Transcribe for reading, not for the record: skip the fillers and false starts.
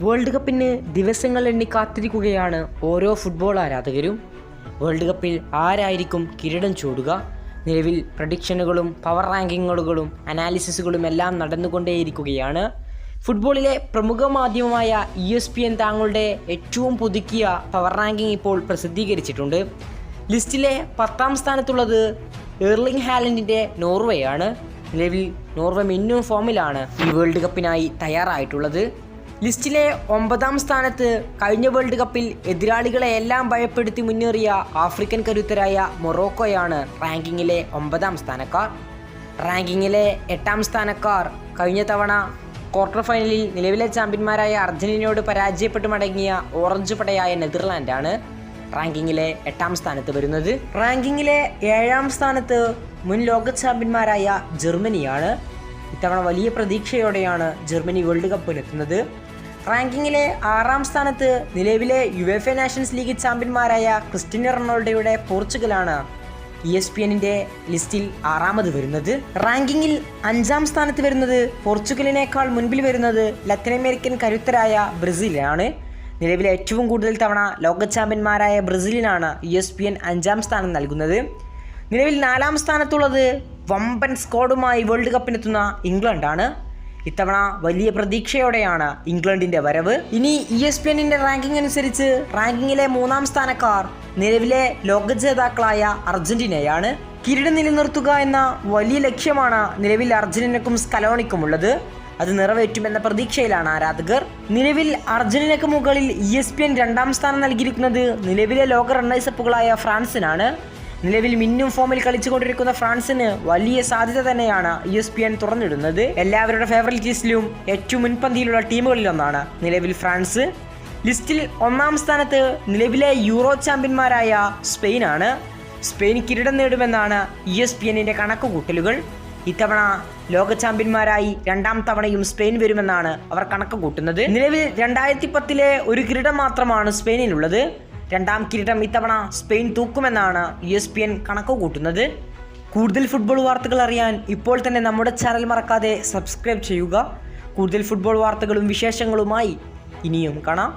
World കപ്പിന് ദിവസങ്ങൾ എണ്ണി കാത്തിരിക്കുകയാണ് ഓരോ ഫുട്ബോൾ ആരാധകരും. വേൾഡ് കപ്പിൽ ആരായിരിക്കും കിരീടം ചൂടുക? നിലവിൽ പ്രഡിക്ഷനുകളും പവർ റാങ്കിങ്ങുകളും അനാലിസിസുകളും എല്ലാം നടന്നുകൊണ്ടേയിരിക്കുകയാണ്. ഫുട്ബോളിലെ പ്രമുഖ മാധ്യമമായ ESPN താങ്കളുടെ ഏറ്റവും പുതുക്കിയ പവർ റാങ്കിങ് ഇപ്പോൾ പ്രസിദ്ധീകരിച്ചിട്ടുണ്ട്. ലിസ്റ്റിലെ 10ാം സ്ഥാനത്തുള്ളത് എർലിംഗ് ഹാലൻഡിൻ്റെ നോർവേയാണ്. നിലവിൽ നോർവേ മിന്നും ഫോമിലാണ് ഈ വേൾഡ് കപ്പിനായി തയ്യാറായിട്ടുള്ളത്. ലിസ്റ്റിലെ 9ാം സ്ഥാനത്ത് കഴിഞ്ഞ വേൾഡ് കപ്പിൽ എതിരാളികളെ എല്ലാം ഭയപ്പെടുത്തി മുന്നേറിയ ആഫ്രിക്കൻ കരുത്തരായ മൊറോക്കോയാണ് റാങ്കിങ്ങിലെ 9ാം സ്ഥാനക്കാർ. റാങ്കിങ്ങിലെ 8ാം സ്ഥാനക്കാർ കഴിഞ്ഞ തവണ ക്വാർട്ടർ ഫൈനലിൽ നിലവിലെ ചാമ്പ്യന്മാരായ അർജന്റീനയോട് പരാജയപ്പെട്ട് മടങ്ങിയ ഓറഞ്ച് പടയായ നെതർലാൻഡാണ് റാങ്കിങ്ങിലെ 8ാം സ്ഥാനത്ത് വരുന്നത്. റാങ്കിങ്ങിലെ 7ാം സ്ഥാനത്ത് മുൻ ലോക ചാമ്പ്യന്മാരായ ജർമ്മനിയാണ്. ഇത്തവണ വലിയ പ്രതീക്ഷയോടെയാണ് ജർമ്മനി വേൾഡ് കപ്പിലെത്തുന്നത്. റാങ്കിങ്ങിലെ 6ാം സ്ഥാനത്ത് നിലവിലെ UEFA നാഷൻസ് ലീഗ് ചാമ്പ്യന്മാരായ ക്രിസ്റ്റ്യാനോ റൊണാൾഡോയുടെ പോർച്ചുഗലാണ് ESPNന്റെ ലിസ്റ്റിൽ 6ാമത് വരുന്നത്. റാങ്കിങ്ങിൽ 5ാം സ്ഥാനത്ത് വരുന്നത് പോർച്ചുഗലിനേക്കാൾ മുൻപിൽ വരുന്നത് ലത്തീൻ അമേരിക്കൻ കരുത്തരായ ബ്രസീലാണ്. നിലവിലെ ഏറ്റവും കൂടുതൽ തവണ ലോക ചാമ്പ്യന്മാരായ ബ്രസീലിനാണ് ESPN 5ാം സ്ഥാനം നൽകുന്നത്. നിലവിൽ 4ാം സ്ഥാനത്തുള്ളത് വമ്പൻ സ്ക്വാഡുമായി വേൾഡ് കപ്പിനെത്തുന്ന ഇംഗ്ലണ്ടാണ്. ഇത്തവണ വലിയ പ്രതീക്ഷയോടെയാണ് ഇംഗ്ലണ്ടിൻ്റെ വരവ്. ഇനി ESPNന്റെ റാങ്കിംഗ് അനുസരിച്ച് റാങ്കിങ്ങിലെ 3ാം സ്ഥാനക്കാർ നിലവിലെ ലോക ജേതാക്കളായ അർജന്റീനയാണ്. കിരീടം നിലനിർത്തുക എന്ന വലിയ ലക്ഷ്യമാണ് നിലവിൽ അർജന്റീനക്കും സ്കലോണിക്കുമുള്ളത്. അത് നിറവേറ്റുമെന്ന പ്രതീക്ഷയിലാണ് ആരാധകർ. നിലവിൽ അർജന്റീനയ്ക്ക് മുകളിൽ ESPN 2ാം സ്ഥാനം നൽകിയിരിക്കുന്നത് നിലവിലെ ലോക റണ്ണേഴ്സപ്പുകളായ ഫ്രാൻസിനാണ്. നിലവിൽ മിന്നും ഫോമിൽ കളിച്ചുകൊണ്ടിരിക്കുന്ന ഫ്രാൻസിന് വലിയ സാധ്യത തന്നെയാണ് ESPN തുറന്നിടുന്നത്. എല്ലാവരുടെ ഫേവറേറ്റ് ലിസ്റ്റിലും ഏറ്റവും മുൻപന്തിയിലുള്ള ടീമുകളിലൊന്നാണ് നിലവിൽ ഫ്രാൻസ്. ലിസ്റ്റിൽ 1ാം സ്ഥാനത്ത് നിലവിലെ യൂറോ ചാമ്പ്യന്മാരായ സ്പെയിനാണ്. സ്പെയിൻ കിരീടം നേടുമെന്നാണ് ESPNന്റെ കണക്കുകൂട്ടലുകൾ. ഇത്തവണ ലോക ചാമ്പ്യന്മാരായി 2ാം തവണയും സ്പെയിൻ വരുമെന്നാണ് അവർ കണക്ക് കൂട്ടുന്നത്. നിലവിൽ 2010 ഒരു കിരീടം മാത്രമാണ് സ്പെയിനിലുള്ളത്. 2ാം കിരീടം ഇത്തവണ സ്പെയിൻ തൂക്കുമെന്നാണ് ESPN കണക്ക് കൂട്ടുന്നത്. കൂടുതൽ ഫുട്ബോൾ വാർത്തകൾ അറിയാൻ ഇപ്പോൾ തന്നെ നമ്മുടെ ചാനൽ മറക്കാതെ സബ്സ്ക്രൈബ് ചെയ്യുക. കൂടുതൽ ഫുട്ബോൾ വാർത്തകളും വിശേഷങ്ങളുമായി ഇനിയും കാണാം.